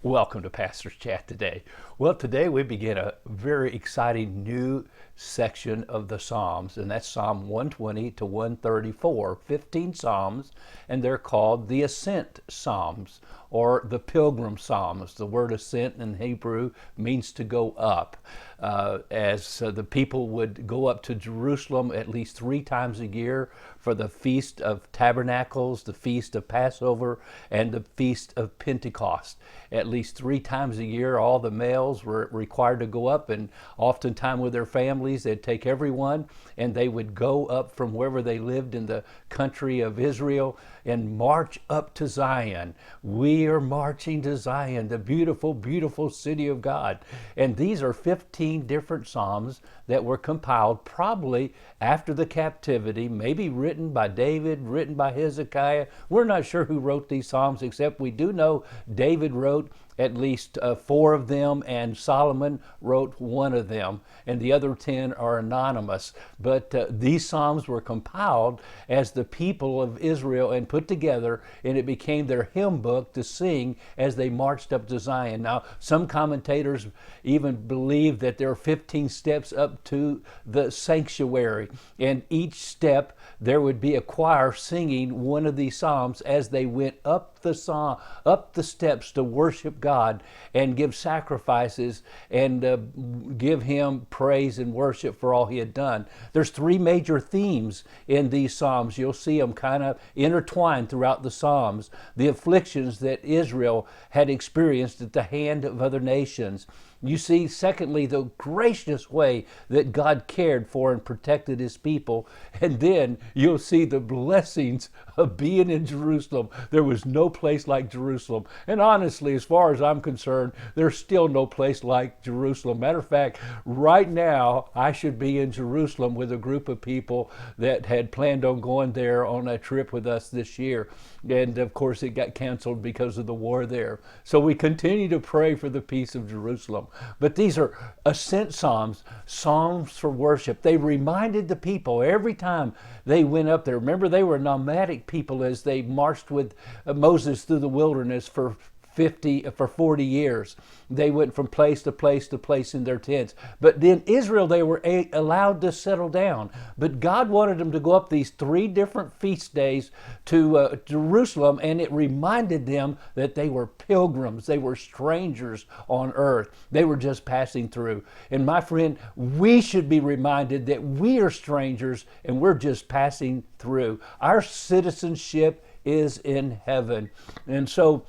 Welcome to Pastor's Chat today. Well, today we begin a very exciting new section of the Psalms, and that's Psalm 120 to 134, 15 Psalms, and they're called the Ascent Psalms or the Pilgrim Psalms. The word ascent in Hebrew means to go up. As the people would go up to Jerusalem at least 3 times a year for the Feast of Tabernacles, the Feast of Passover, and the Feast of Pentecost. At least 3 times a year, all the males were required to go up, and oftentimes with their families, they'd take everyone and they would go up from wherever they lived in the country of Israel and march up to Zion. We are marching to Zion, the beautiful, beautiful city of God. And these are 15 different Psalms that were compiled probably after the captivity, maybe written by David, written by Hezekiah. We're not sure who wrote these Psalms, except we do know David wrote at least 4 of them, and Solomon wrote 1 of them, and the other 10 are anonymous. But these Psalms were compiled as the people of Israel and put together, and it became their hymn book to sing as they marched up to Zion. Now, some commentators even believe that there are 15 steps up to the sanctuary, and each step there would be a choir singing one of these Psalms as they went up the steps to worship God and give sacrifices and give Him praise and worship for all He had done. There's 3 major themes in these Psalms. You'll see them kind of intertwined throughout the Psalms. The afflictions that Israel had experienced at the hand of other nations. You see, secondly, the gracious way that God cared for and protected His people. And then you'll see the blessings of being in Jerusalem. There was no place like Jerusalem. And honestly, as far as I'm concerned, there's still no place like Jerusalem. Matter of fact, right now, I should be in Jerusalem with a group of people that had planned on going there on a trip with us this year. And of course, it got canceled because of the war there. So we continue to pray for the peace of Jerusalem. But these are ascent psalms, psalms for worship. They reminded the people every time they went up there. Remember, they were nomadic people as they marched with Moses through the wilderness for 40 years. They went from place to place to place in their tents. But in Israel, they were allowed to settle down. But God wanted them to go up these 3 different feast days to Jerusalem, and it reminded them that they were pilgrims. They were strangers on earth. They were just passing through. And my friend, we should be reminded that we are strangers and we're just passing through. Our citizenship is in heaven. And so,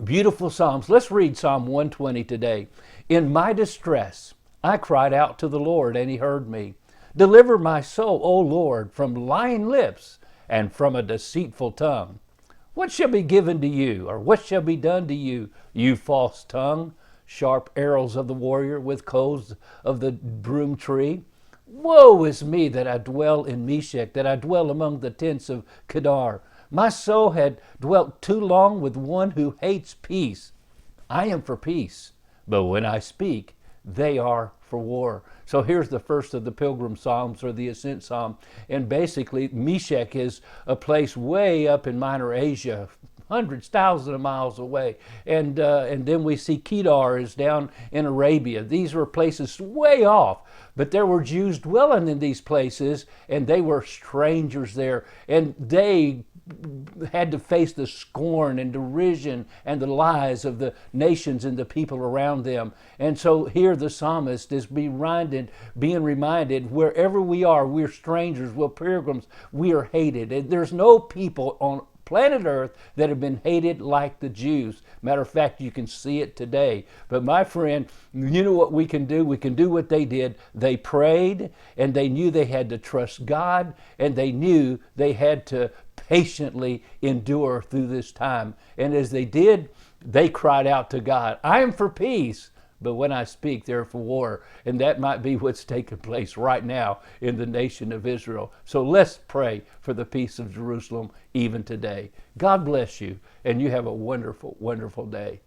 beautiful Psalms. Let's read Psalm 120 today. In my distress, I cried out to the Lord, and He heard me. Deliver my soul, O Lord, from lying lips and from a deceitful tongue. What shall be given to you, or what shall be done to you, you false tongue? Sharp arrows of the warrior with coals of the broom tree. Woe is me that I dwell in Meshech, that I dwell among the tents of Kedar. My soul had dwelt too long with one who hates peace. I am for peace, but when I speak, they are for war. So here's the first of the Pilgrim Psalms, or the Ascent Psalm. And basically, Meshech is a place way up in Minor Asia, hundreds, thousands of miles away. And then we see Kedar is down in Arabia. These were places way off. But there were Jews dwelling in these places, and they were strangers there. And they had to face the scorn and derision and the lies of the nations and the people around them. And so here the psalmist is being reminded, wherever we are, we're strangers, we're pilgrims, we are hated. And there's no people on planet Earth that have been hated like the Jews. Matter of fact, you can see it today. But my friend, you know what we can do? We can do what they did. They prayed, and they knew they had to trust God, and they knew they had to patiently endure through this time. And as they did, they cried out to God, I am for peace, but when I speak, they're for war. And that might be what's taking place right now in the nation of Israel. So let's pray for the peace of Jerusalem even today. God bless you, and you have a wonderful, wonderful day.